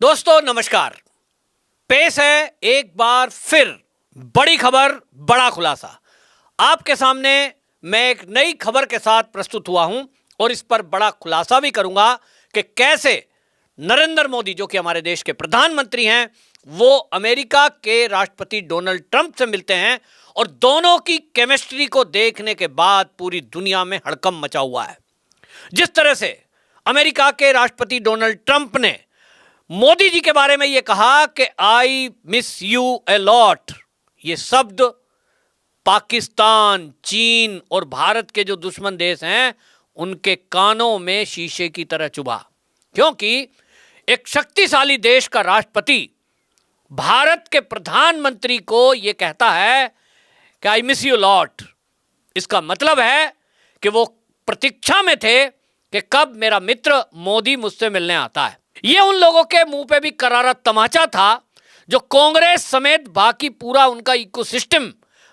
दोस्तों नमस्कार। पेश है एक बार फिर बड़ी खबर बड़ा खुलासा। आपके सामने मैं एक नई खबर के साथ प्रस्तुत हुआ हूं और इस पर बड़ा खुलासा भी करूंगा कि कैसे नरेंद्र मोदी जो कि हमारे देश के प्रधानमंत्री हैं वो अमेरिका के राष्ट्रपति डोनाल्ड ट्रंप से मिलते हैं और दोनों की केमिस्ट्री को देखने के बाद पूरी दुनिया में हड़कंप मचा हुआ है। जिस तरह से अमेरिका के राष्ट्रपति डोनाल्ड ट्रंप ने मोदी जी के बारे में यह कहा कि I miss U a lot, ये शब्द पाकिस्तान, चीन और भारत के जो दुश्मन देश हैं उनके कानों में शीशे की तरह चुभा, क्योंकि एक शक्तिशाली देश का राष्ट्रपति भारत के प्रधानमंत्री को यह कहता है कि आई मिस यू लॉट। इसका मतलब है कि वो प्रतीक्षा में थे कि कब मेरा मित्र मोदी मुझसे मिलने आता है। ये उन लोगों के मुंह पे भी करारा तमाचा था जो कांग्रेस समेत बाकी पूरा उनका इकोसिस्टम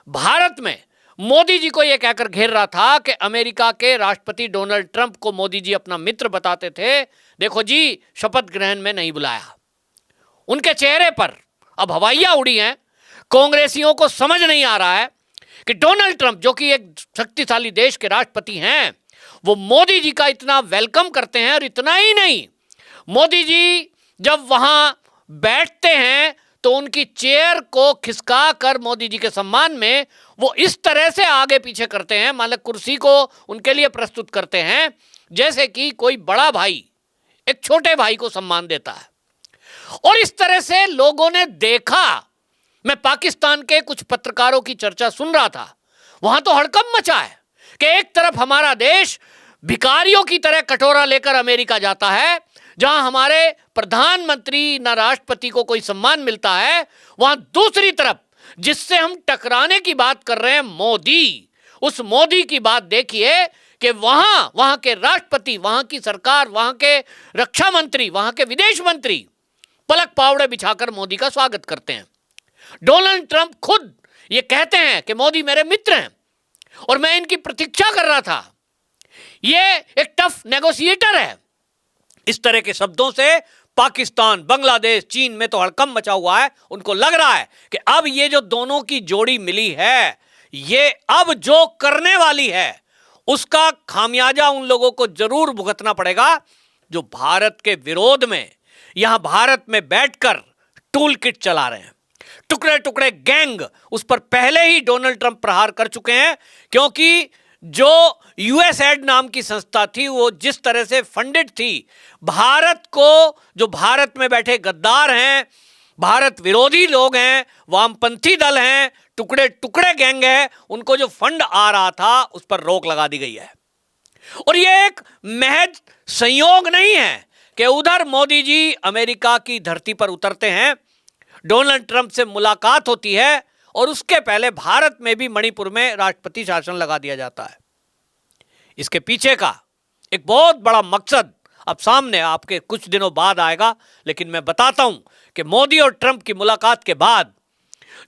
भारत में मोदी जी को यह कहकर घेर रहा था कि अमेरिका के राष्ट्रपति डोनाल्ड ट्रंप को मोदी जी अपना मित्र बताते थे, देखो जी शपथ ग्रहण में नहीं बुलाया। उनके चेहरे पर अब हवाइयां उड़ी हैं। कांग्रेसियों को समझ नहीं आ रहा है कि डोनाल्ड ट्रंप जो कि एक शक्तिशाली देश के राष्ट्रपति हैं वो मोदी जी का इतना वेलकम करते हैं। और इतना ही नहीं, मोदी जी जब वहां बैठते हैं तो उनकी चेयर को खिसका कर मोदी जी के सम्मान में वो इस तरह से आगे पीछे करते हैं, मतलब कुर्सी को उनके लिए प्रस्तुत करते हैं जैसे कि कोई बड़ा भाई एक छोटे भाई को सम्मान देता है। और इस तरह से लोगों ने देखा। मैं पाकिस्तान के कुछ पत्रकारों की चर्चा सुन रहा था, वहां तो हड़कंप मचा है कि एक तरफ हमारा देश भिखारियों की तरह कटोरा लेकर अमेरिका जाता है, जहां हमारे प्रधानमंत्री ना राष्ट्रपति को कोई सम्मान मिलता है, वहां दूसरी तरफ जिससे हम टकराने की बात कर रहे हैं मोदी, उस मोदी की बात देखिए कि वहां के राष्ट्रपति, वहां की सरकार, वहां के रक्षा मंत्री, वहां के विदेश मंत्री पलक पावड़े बिछाकर मोदी का स्वागत करते हैं। डोनाल्ड ट्रंप खुद ये कहते हैं कि मोदी मेरे मित्र हैं और मैं इनकी प्रतीक्षा कर रहा था। ये एक टफ नेगोशिएटर है। इस तरह के शब्दों से पाकिस्तान, बांग्लादेश, चीन में तो हड़कंप मचा हुआ है। उनको लग रहा है कि अब ये जो दोनों की जोड़ी मिली है, ये अब जो करने वाली है उसका खामियाजा उन लोगों को जरूर भुगतना पड़ेगा जो भारत के विरोध में यहां भारत में बैठकर टूल किट चला रहे हैं। टुकड़े टुकड़े गैंग उस पर पहले ही डोनाल्ड ट्रंप प्रहार कर चुके हैं, क्योंकि जो यूएसएड नाम की संस्था थी वो जिस तरह से फंडेड थी भारत को, जो भारत में बैठे गद्दार हैं, भारत विरोधी लोग हैं, वामपंथी दल हैं, टुकड़े टुकड़े गैंग है, उनको जो फंड आ रहा था उस पर रोक लगा दी गई है। और ये एक महज संयोग नहीं है कि उधर मोदी जी अमेरिका की धरती पर उतरते हैं, डोनाल्ड ट्रंप से मुलाकात होती है और उसके पहले भारत में भी मणिपुर में राष्ट्रपति शासन लगा दिया जाता है। इसके पीछे का एक बहुत बड़ा मकसद अब सामने आपके कुछ दिनों बाद आएगा, लेकिन मैं बताता हूं कि मोदी और ट्रंप की मुलाकात के बाद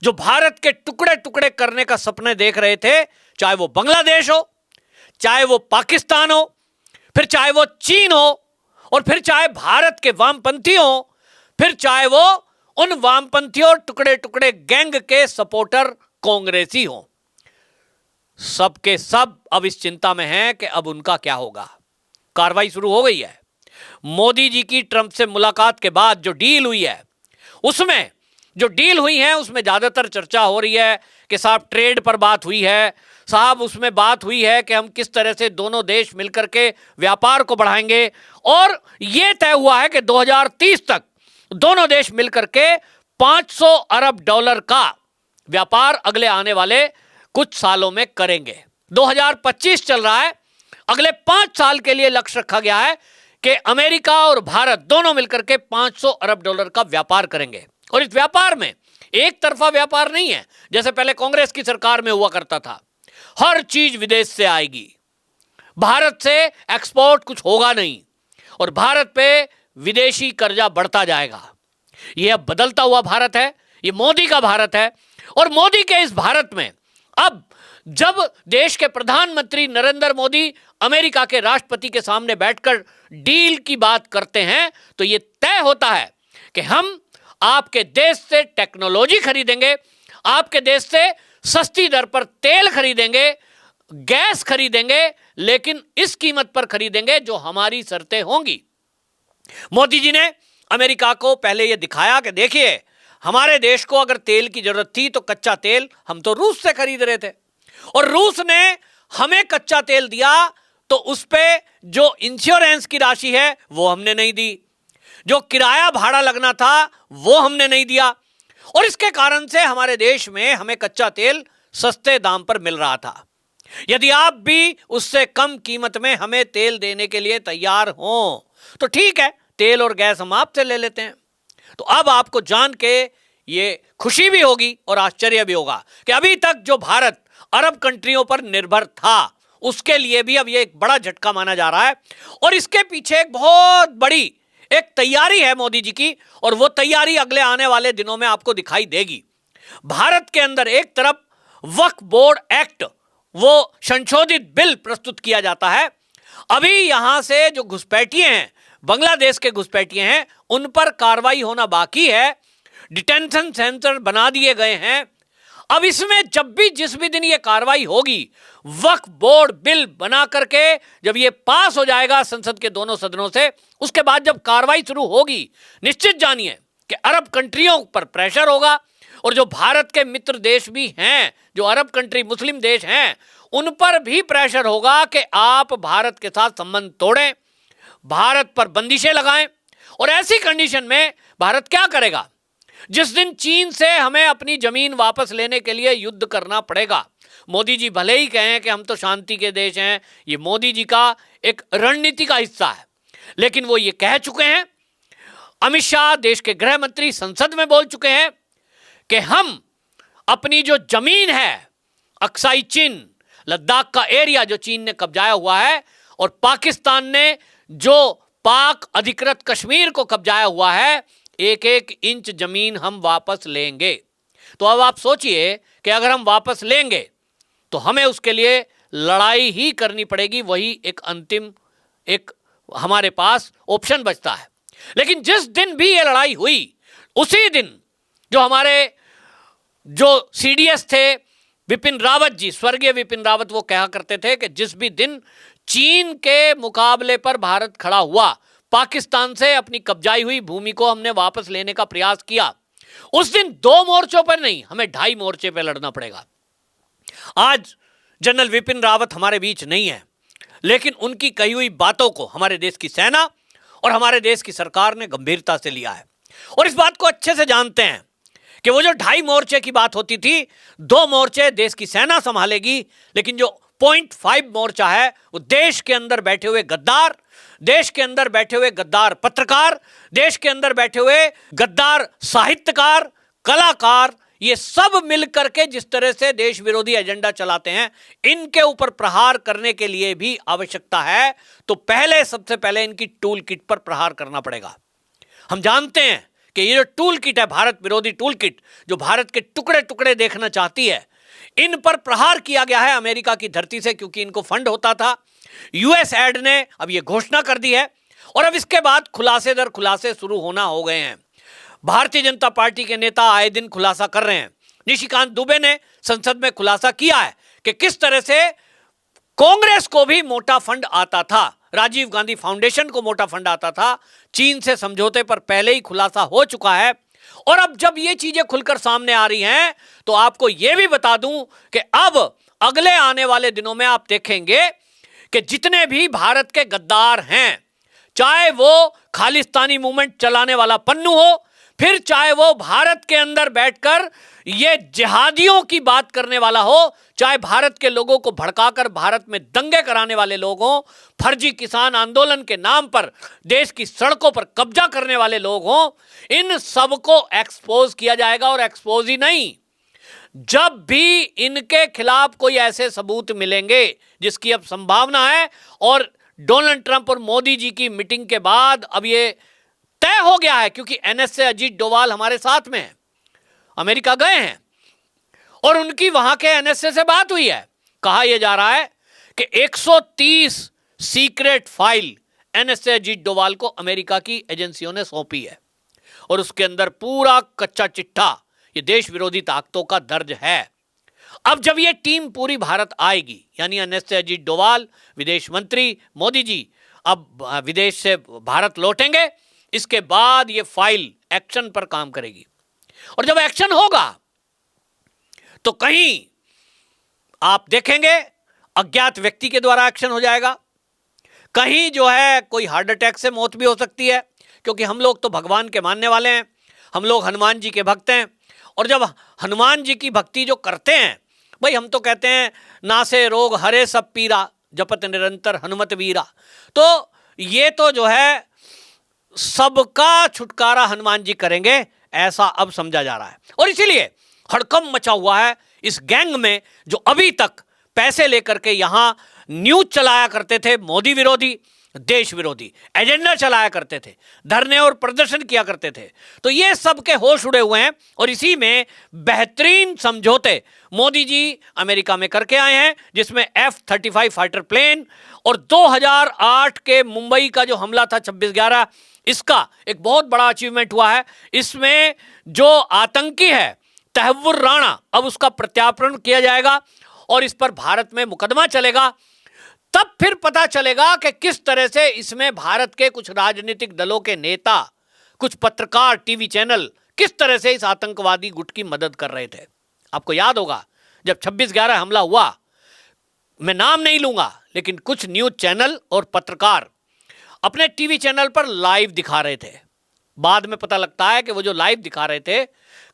जो भारत के टुकड़े टुकड़े करने का सपने देख रहे थे, चाहे वो बांग्लादेश हो, चाहे वो पाकिस्तान हो, फिर चाहे वो चीन हो, और फिर चाहे भारत के वामपंथी हो, फिर चाहे वो उन वामपंथियों टुकड़े टुकड़े गैंग के सपोर्टर कांग्रेसी हो, सबके सब अब इस चिंता में हैं कि अब उनका क्या होगा। कार्रवाई शुरू हो गई है। मोदी जी की ट्रंप से मुलाकात के बाद जो डील हुई है उसमें ज्यादातर चर्चा हो रही है कि साहब ट्रेड पर बात हुई है, साहब उसमें बात हुई है कि हम किस तरह से दोनों देश मिलकर के व्यापार को बढ़ाएंगे, और यह तय हुआ है कि 2030 तक दोनों देश मिलकर के 500 अरब डॉलर का व्यापार अगले आने वाले कुछ सालों में करेंगे। 2025 चल रहा है, अगले 5 साल के लिए लक्ष्य रखा गया है कि अमेरिका और भारत दोनों मिलकर के 500 अरब डॉलर का व्यापार करेंगे। और इस व्यापार में एक तरफा व्यापार नहीं है जैसे पहले कांग्रेस की सरकार में हुआ करता था। हर चीज विदेश से आएगी, भारत से एक्सपोर्ट कुछ होगा नहीं, और भारत पे विदेशी कर्जा बढ़ता जाएगा। यह अब बदलता हुआ भारत है, यह मोदी का भारत है। और मोदी के इस भारत में अब जब देश के प्रधानमंत्री नरेंद्र मोदी अमेरिका के राष्ट्रपति के सामने बैठकर डील की बात करते हैं तो यह तय होता है कि हम आपके देश से टेक्नोलॉजी खरीदेंगे, आपके देश से सस्ती दर पर तेल खरीदेंगे, गैस खरीदेंगे, लेकिन इस कीमत पर खरीदेंगे जो हमारी शर्तें होंगी। मोदी जी ने अमेरिका को पहले यह दिखाया कि देखिए, हमारे देश को अगर तेल की जरूरत थी तो कच्चा तेल हम तो रूस से खरीद रहे थे, और रूस ने हमें कच्चा तेल दिया तो उस पे जो इंश्योरेंस की राशि है वो हमने नहीं दी, जो किराया भाड़ा लगना था वो हमने नहीं दिया, और इसके कारण से हमारे देश में हमें कच्चा तेल सस्ते दाम पर मिल रहा था। यदि आप भी उससे कम कीमत में हमें तेल देने के लिए तैयार हों तो ठीक है, तेल और गैस हम आपसे ले लेते हैं। तो अब आपको जान के ये खुशी भी होगी और आश्चर्य भी होगा कि अभी तक जो भारत अरब कंट्रियों पर निर्भर था उसके लिए भी अब ये एक बड़ा झटका माना जा रहा है, और इसके पीछे एक बहुत बड़ी एक तैयारी है मोदी जी की, और वो तैयारी अगले आने वाले दिनों में आपको दिखाई देगी। भारत के अंदर एक तरफ वक्फ बोर्ड एक्ट, वो संशोधित बिल प्रस्तुत किया जाता है। अभी यहां से जो घुसपैठिए हैं, बांग्लादेश के घुसपैठिए हैं, उन पर कार्रवाई होना बाकी है। डिटेंशन सेंटर बना दिए गए हैं। अब इसमें जब भी जिस भी दिन ये कार्रवाई होगी, वक्फ बोर्ड बिल बना करके जब ये पास हो जाएगा संसद के दोनों सदनों से, उसके बाद जब कार्रवाई शुरू होगी, निश्चित जानिए कि अरब कंट्रियों पर प्रेशर होगा, और जो भारत के मित्र देश भी हैं, जो अरब कंट्री मुस्लिम देश हैं, उन पर भी प्रेशर होगा कि आप भारत के साथ संबंध तोड़ें, भारत पर बंदिशें लगाएं। और ऐसी कंडीशन में भारत क्या करेगा? जिस दिन चीन से हमें अपनी जमीन वापस लेने के लिए युद्ध करना पड़ेगा, मोदी जी भले ही कहें कि हम तो शांति के देश हैं, ये मोदी जी का एक रणनीति का हिस्सा है, लेकिन वो ये कह चुके हैं, अमित शाह देश के गृह मंत्री संसद में बोल चुके हैं कि हम अपनी जो जमीन है, अक्साई चीन, लद्दाख का एरिया जो चीन ने कब्जाया हुआ है, और पाकिस्तान ने जो पाक अधिकृत कश्मीर को कब्जाया हुआ है, एक एक इंच जमीन हम वापस लेंगे। तो अब आप सोचिए कि अगर हम वापस लेंगे तो हमें उसके लिए लड़ाई ही करनी पड़ेगी, वही एक अंतिम एक हमारे पास ऑप्शन बचता है। लेकिन जिस दिन भी ये लड़ाई हुई, उसी दिन जो हमारे जो सीडीएस थे विपिन रावत जी, स्वर्गीय विपिन रावत, वो कहा करते थे कि जिस भी दिन चीन के मुकाबले पर भारत खड़ा हुआ, पाकिस्तान से अपनी कब्जाई हुई भूमि को हमने वापस लेने का प्रयास किया, उस दिन 2 मोर्चों पर नहीं, हमें 2.5 मोर्चे पर लड़ना पड़ेगा। आज जनरल विपिन रावत हमारे बीच नहीं है, लेकिन उनकी कही हुई बातों को हमारे देश की सेना और हमारे देश की सरकार ने गंभीरता से लिया है, और इस बात को अच्छे से जानते हैं कि वो जो 2.5 मोर्चे की बात होती थी, 2 मोर्चे देश की सेना संभालेगी, लेकिन जो 0.5 मोर्चा है वो देश के अंदर बैठे हुए गद्दार, देश के अंदर बैठे हुए गद्दार पत्रकार, देश के अंदर बैठे हुए गद्दार साहित्यकार, कलाकार, ये सब मिलकर के जिस तरह से देश विरोधी एजेंडा चलाते हैं, इनके ऊपर प्रहार करने के लिए भी आवश्यकता है। तो पहले, सबसे पहले इनकी टूल किट पर प्रहार करना पड़ेगा। हम जानते हैं कि ये जो टूल किट है, भारत विरोधी टूल किट, जो भारत के टुकड़े टुकड़े देखना चाहती है, इन पर प्रहार किया गया है अमेरिका की धरती से, क्योंकि इनको फंड होता था। यूएस एड ने अब ये घोषणा कर दी है, और अब इसके बाद खुलासे दर खुलासे शुरू होना हो गए हैं। भारतीय जनता पार्टी के नेता आए दिन खुलासा कर रहे हैं। निशिकांत दुबे ने संसद में खुलासा किया है कि किस तरह से कांग्रेस को भी मोटा फंड आता था, राजीव गांधी फाउंडेशन को मोटा फंड आता था। चीन से समझौते पर पहले ही खुलासा हो चुका है, और अब जब ये चीजें खुलकर सामने आ रही हैं तो आपको यह भी बता दूं कि अब अगले आने वाले दिनों में आप देखेंगे कि जितने भी भारत के गद्दार हैं, चाहे वो खालिस्तानी मूवमेंट चलाने वाला पन्नू हो, फिर चाहे वो भारत के अंदर बैठकर ये जिहादियों की बात करने वाला हो, चाहे भारत के लोगों को भड़काकर भारत में दंगे कराने वाले लोग हों, फर्जी किसान आंदोलन के नाम पर देश की सड़कों पर कब्जा करने वाले लोग हों, इन सबको एक्सपोज किया जाएगा। और एक्सपोज ही नहीं, जब भी इनके खिलाफ कोई ऐसे सबूत मिलेंगे जिसकी अब संभावना है, और डोनाल्ड ट्रंप और मोदी जी की मीटिंग के बाद अब ये तय हो गया है, क्योंकि एनएसए अजीत डोवाल हमारे साथ में है, अमेरिका गए हैं और उनकी वहां के एनएसए से बात हुई है। कहा यह जा रहा है कि 130 secret file NSA Ajit Doval को अमेरिका की एजेंसियों ने सौंपी है, और उसके अंदर पूरा कच्चा चिट्ठा ये देश विरोधी ताकतों का दर्ज है। अब जब ये टीम पूरी भारत आएगी, यानी अन्य अजीत डोवाल विदेश मंत्री, मोदी जी अब विदेश से भारत लौटेंगे, इसके बाद ये फाइल एक्शन पर काम करेगी। और जब एक्शन होगा तो कहीं आप देखेंगे अज्ञात व्यक्ति के द्वारा एक्शन हो जाएगा, कहीं जो है कोई हार्ट अटैक से मौत भी हो सकती है, क्योंकि हम लोग तो भगवान के मानने वाले हैं, हम लोग हनुमान जी के भक्त हैं। और जब हनुमान जी की भक्ति जो करते हैं, भाई हम तो कहते हैं नासे रोग हरे सब पीरा, जपत निरंतर हनुमत वीरा, तो ये तो जो है सबका छुटकारा हनुमान जी करेंगे, ऐसा अब समझा जा रहा है। और इसीलिए हड़कंप मचा हुआ है इस गैंग में, जो अभी तक पैसे लेकर के यहां न्यूज चलाया करते थे, मोदी विरोधी, देश विरोधी एजेंडा चलाया करते थे, धरने और प्रदर्शन किया करते थे, तो ये सबके होश उड़े हुए हैं। और इसी में बेहतरीन समझौते मोदी जी अमेरिका में करके आए हैं, जिसमें F-35 फाइटर प्लेन और 2008 के मुंबई का जो हमला था 26/11, इसका एक बहुत बड़ा अचीवमेंट हुआ है। इसमें जो आतंकी है तहव्वुर राणा, अब उसका प्रत्यार्पण किया जाएगा और इस पर भारत में मुकदमा चलेगा। तब फिर पता चलेगा कि किस तरह से इसमें भारत के कुछ राजनीतिक दलों के नेता, कुछ पत्रकार, टीवी चैनल किस तरह से इस आतंकवादी गुट की मदद कर रहे थे। आपको याद होगा जब 26/11 हमला हुआ, मैं नाम नहीं लूंगा, लेकिन कुछ न्यूज चैनल और पत्रकार अपने टीवी चैनल पर लाइव दिखा रहे थे। बाद में पता लगता है कि वो जो लाइव दिखा रहे थे,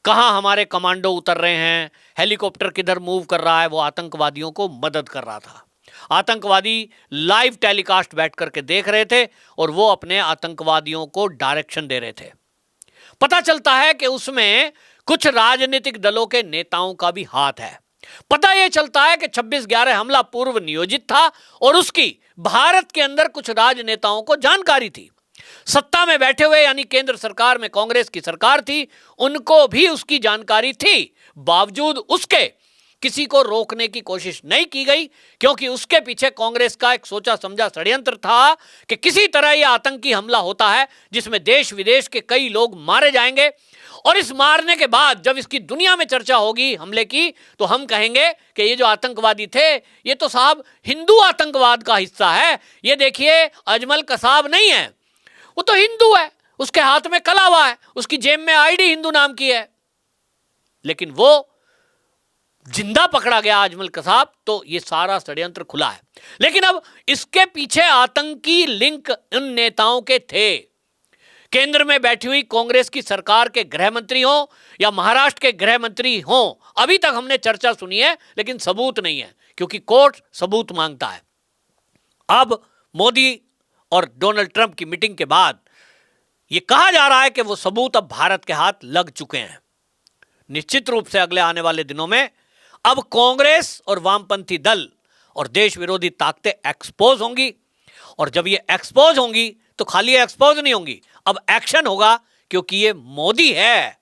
कहां हमारे कमांडो उतर रहे हैं, हेलीकॉप्टर किधर मूव कर रहा है, वो आतंकवादियों को मदद कर रहा था। आतंकवादी लाइव टेलीकास्ट बैठ करके देख रहे थे और वो अपने आतंकवादियों को डायरेक्शन दे रहे थे। पता चलता है कि उसमें कुछ राजनीतिक दलों के नेताओं का भी हाथ है। पता यह चलता है कि 26/11 हमला पूर्व नियोजित था और उसकी भारत के अंदर कुछ राजनेताओं को जानकारी थी। सत्ता में बैठे हुए, यानी केंद्र सरकार में कांग्रेस की सरकार थी, उनको भी उसकी जानकारी थी। बावजूद उसके किसी को रोकने की कोशिश नहीं की गई, क्योंकि उसके पीछे कांग्रेस का एक सोचा समझा षड्यंत्र था कि किसी तरह यह आतंकी हमला होता है जिसमें देश विदेश के कई लोग मारे जाएंगे, और इस मारने के बाद जब इसकी दुनिया में चर्चा होगी हमले की, तो हम कहेंगे कि ये जो आतंकवादी थे ये तो साहब हिंदू आतंकवाद का हिस्सा है। ये देखिए अजमल कसाब नहीं है, वो तो हिंदू है, उसके हाथ में कलावा है, उसकी जेब में आईडी हिंदू नाम की है। लेकिन वो जिंदा पकड़ा गया अजमल कसाब, तो ये सारा षड्यंत्र खुला है। लेकिन अब इसके पीछे आतंकी लिंक उन नेताओं के थे। केंद्र में बैठी हुई कांग्रेस की सरकार के गृह मंत्री हों या महाराष्ट्र के गृह मंत्री हों, अभी तक हमने चर्चा सुनी है, लेकिन सबूत नहीं है, क्योंकि कोर्ट सबूत मांगता है। अब मोदी और डोनाल्ड ट्रंप की मीटिंग के बाद यह कहा जा रहा है कि वो सबूत अब भारत के हाथ लग चुके हैं। निश्चित रूप से अगले आने वाले दिनों में अब कांग्रेस और वामपंथी दल और देश विरोधी ताकतें एक्सपोज होंगी, और जब ये एक्सपोज होंगी तो खाली एक्सपोज नहीं होंगी, अब एक्शन होगा, क्योंकि ये मोदी है।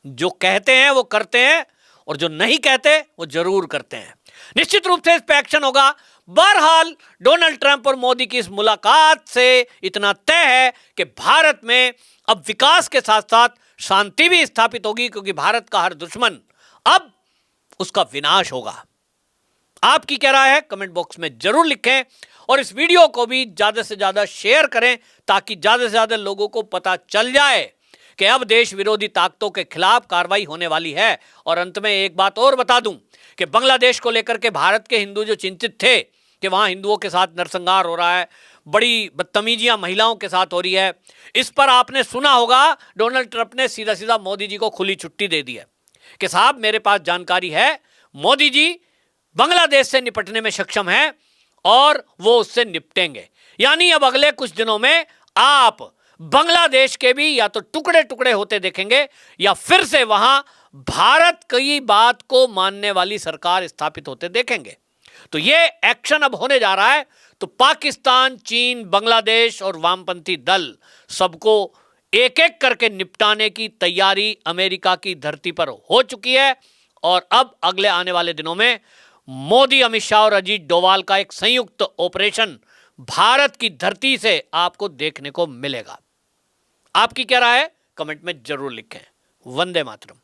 जो कहते हैं वो करते हैं, और जो नहीं कहते वो जरूर करते हैं। निश्चित रूप से इस पर एक्शन होगा। बहरहाल डोनाल्ड ट्रंप और मोदी की इस मुलाकात से इतना तय है कि भारत में अब विकास के साथ साथ शांति भी स्थापित होगी, क्योंकि भारत का हर दुश्मन अब उसका विनाश होगा। आपकी क्या राय है कमेंट बॉक्स में जरूर लिखें, और इस वीडियो को भी ज्यादा से ज्यादा शेयर करें, ताकि ज्यादा से ज्यादा लोगों को पता चल जाए कि अब देश विरोधी ताकतों के खिलाफ कार्रवाई होने वाली है। और अंत में एक बात और बता दूं कि बांग्लादेश को लेकर के भारत के हिंदू जो चिंतित थे कि वहां हिंदुओं के साथ नरसंहार हो रहा है, बड़ी बदतमीजियां महिलाओं के साथ हो रही है, इस पर आपने सुना होगा डोनाल्ड ट्रंप ने सीधा सीधा मोदी जी को खुली छुट्टी दे दी है कि साहब मेरे पास जानकारी है, मोदी जी बांग्लादेश से निपटने में सक्षम हैं और वो उससे निपटेंगे। यानी अब अगले कुछ दिनों में आप बांग्लादेश के भी या तो टुकड़े टुकड़े होते देखेंगे, या फिर से वहां भारत की बात को मानने वाली सरकार स्थापित होते देखेंगे। तो ये एक्शन अब होने जा रहा है। तो पाकिस्तान, चीन, बांग्लादेश और वामपंथी दल सबको एक एक करके निपटाने की तैयारी अमेरिका की धरती पर हो चुकी है। और अब अगले आने वाले दिनों में मोदी, अमित शाह और अजीत डोवाल का एक संयुक्त ऑपरेशन भारत की धरती से आपको देखने को मिलेगा। आपकी क्या राय है कमेंट में जरूर लिखें। वंदे मातरम।